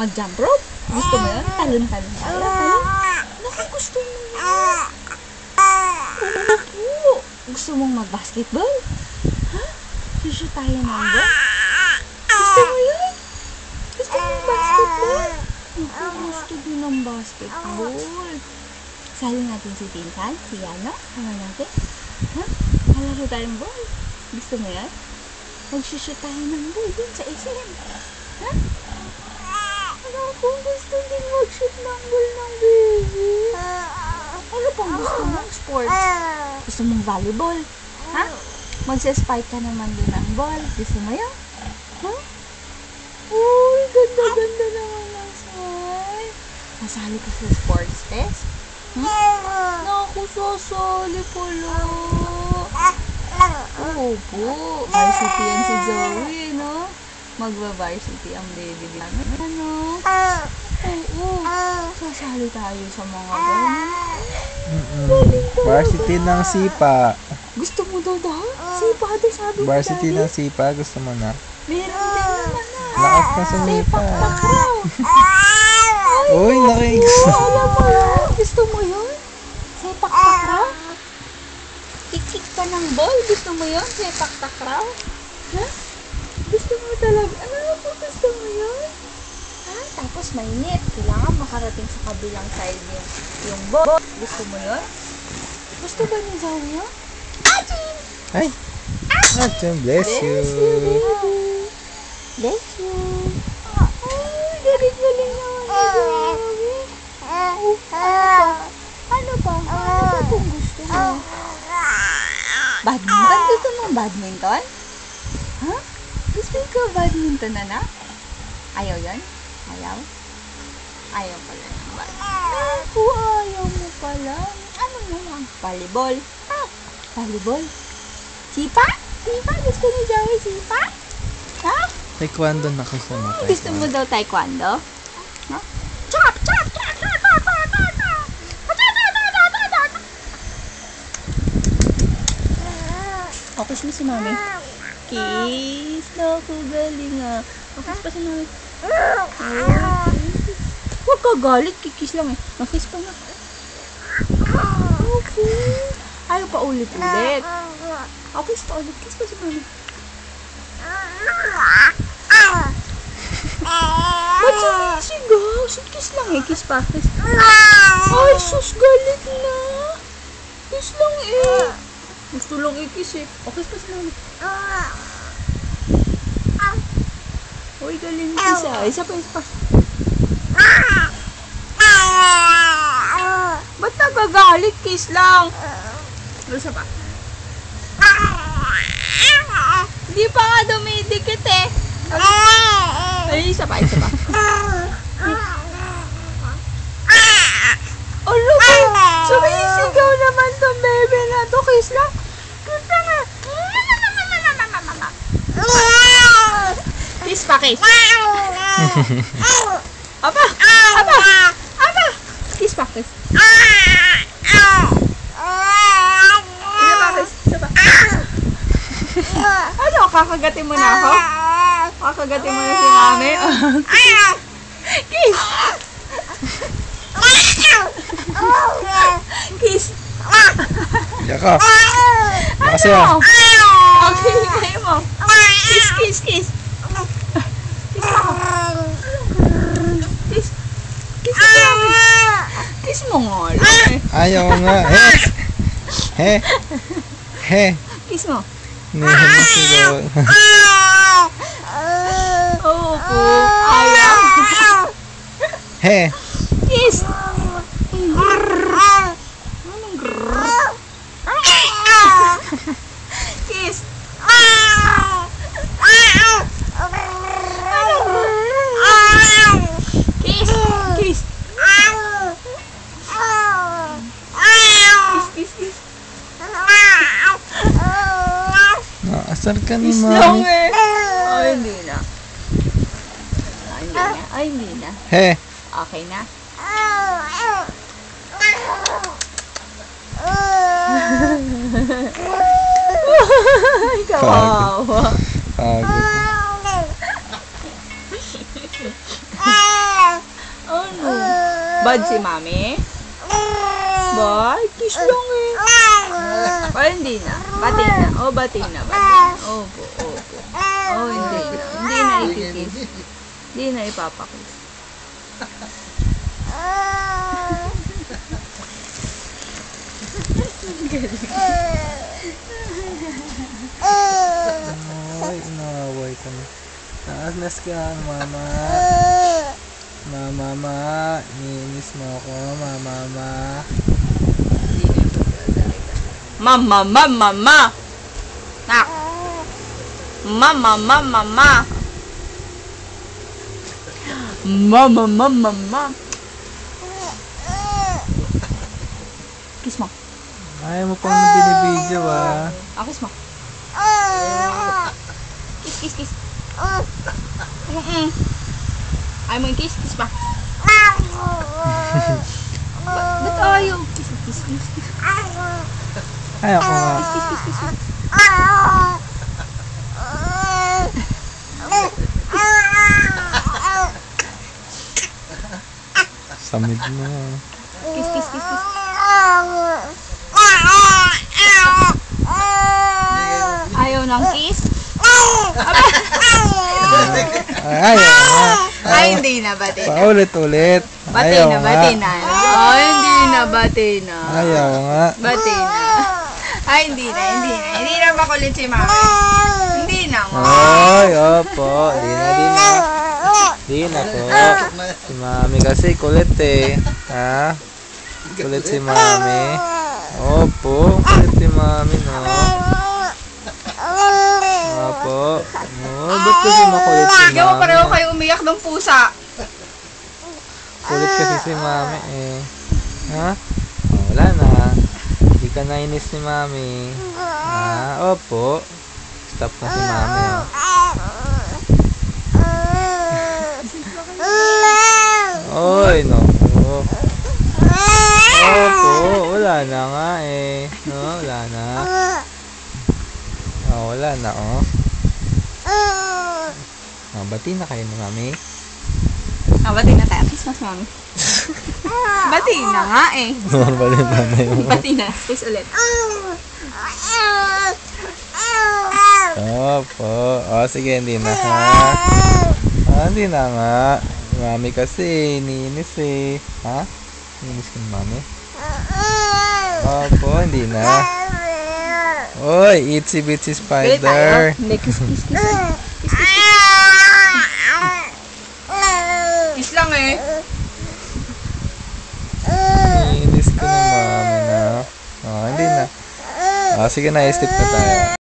Mag-jump rope? Gusto mo yun? Talon-talon tayo. Talon. Naku, gusto mo yun. Oo. Gusto mong mag-basketball? Ha? Shoot tayo ng ball? Gusto mo yun? Gusto mong basketball? Naku, gusto din ng basketball. Sali natin si Tinsan, si Yana. Sama natin. Ha? Malaro tayong ball. Gusto mo yan? Mag-shoot tayo ng ball dun sa SM. Ha? Ano kung gusto din mag-shoot ng ball ng baby? Ano pang gusto mong sports? Gusto mong volleyball? Ha? Magsa-spike ka naman din ng ball. Gusto mo yan? Ha? Uy, ganda-ganda naman ng spike. Masali ka sa sports fest? Naku, sasali pala. Oo po. Varsity yan si Zoe, no? Magba-varsity ang baby namin. Ano? Oo. Sasali tayo sa mga ganyan. Varsity ng sipa. Gusto mo daw daw? Sipa daw sabi mo. Varsity ng sipa. Gusto mo na? Meron din naman na. Lakas ka sa nipa. Uy, Alam mo yun? Gusto mo yun? Sepak-takraw? Kikik ka ng ball? Gusto mo yun? Sepak-takraw? Ha? Gusto mo talaga? Ano po gusto mo yun? Ha? Tapos may net. Kailangan makarating sa kabilang side yung ball. Gusto mo yun? Gusto ba ni Zoe yun? Ajin! Ay! Ajin, bless you! Bless you! Ay, galing-galing naman ni Zoe. Ano ba? Ano ba kung gusto mo? Badminton? Gusto mong badminton? Ha? Gusto ko badminton na? Ayaw yan? Ayaw? Ayaw pala ng badminton. Ako, ayaw mo pala. Ano mo lang? Volleyball? Ha? Volleyball? Sipa? Sipa? Gusto ni Zoe sipa? Ha? Taekwondo na gusto mo. Gusto mo daw taekwondo? Ha? Chop! Chop! Chop! Chop! Chop! Chop! Chop! Chop! O, kiss mo si mami. Kiss. Naku, galing ah. O, kiss pa si mami. Huwag ka galit. Kikis lang eh. Kiss pa na. Okay. Ayaw pa ulit-ulit. O, kiss pa ulit. Kiss pa si mami. Ba't sumisigaw? Kiss lang eh. Kiss pa. Kiss. Ay, sus, galit na. Kiss lang eh. Gusto lang i-kiss eh. O, kiss pa si mami. Uy, galing kiss ah. Isa pa, isa pa. Ba't nagagalit? Kiss lang. Isa pa. Hindi pa nga dumidikit eh. Ay, isa pa, isa pa. Alo ba? Sumisigaw naman tong baby na to. Kiss lang. Kiss lang ah. Kiss pa, kiss. Apa! Apa! Apa! Kiss pa, kiss. Isa pa, kiss. Isa pa. Ano? Kakagatin mo na ako? Kakagatin mo na si mami? Kiss! Kiss! Yaka! Kasi ano? Okay, kayo mo. Kiss, kiss, kiss. Kiss ako. Kiss. Kiss ako. Kiss mo nga lang eh. ayaw nga. He! He! Kiss mo. Nihimasigaw. Oo po. Ayaw. He! Kiss. Kiss. Kiss. Kiss. Kiss, kiss. Asar ka ni Kiss mami. lang eh. Ay, hindi na. Ay, hindi na. Ay, hindi na. He! Okay na. Kawawa. Pagod. Bad si mami? Bad? Kiss lang eh. O, hindi na. Bati na. O, bati na. Opo, opo. O, hindi na. Hindi na ikikiss. Hindi na ipapakiss. Ay, inaway ka na. Naasnas ka, mama. Mama, niinis mo ako, mama. Mama, mama, mama. Nak. Mama, mama, mama. Mama, mama, mama. Kiss mo. Ayaw mo pang binibidyo, ah. Kiss mo. Kiss, kiss, kiss. Ayaw mo yung kiss? Kiss pa. Ba't ayaw? Kiss, kiss, kiss, kiss. Ayaw ko nga. Kiss, kiss, kiss, kiss. Samid mo. Kiss, kiss, kiss, kiss. Ayaw ng kiss? Ayaw nga. Ay, hindi na. Bati na. Paulit-ulit. Bati Ayaw na, nga. bati na. Ay, hindi na. Bati na. Ayaw nga. Bati na. Ay, hindi na, hindi na. Hindi na makulit si mami. Hindi na nga. Ay, opo. Di na po. Si mami kasi kulit eh. Ha? Kulit si mami. Opo. Kulit si mami, no? Opo. Oh, ba't kasi makulit si Ikaw mami? pareho kayo umiyak ng pusa. Kulit kasi si mami eh. Ha? Oh, wala na. Hindi ka nainis ni mami. Ha? Opo. Stop na si mami. Oh. Oy, no. Opo. Wala na nga eh. No, wala na. Oh, wala na oh. Oh, bati na kayo ni mami. Bati na tayo. Kiss mo si mami. Bati na nga eh. Bali na na yun. Bati na. Kiss ulit. Opo. Oh, sige, hindi na ha. Hindi na nga. Mami kasi, iniinis eh. Ha? Iniinis ka ni mami? Opo, hindi na. Oy, itsy bitsy Ulit tayo. spider. Hindi, kiss, kiss, kiss. Kiss, kiss, kiss. Kiss lang eh. Iniinis ka ni mami na. Oh, hindi na. Oh, sige na, step na tayo.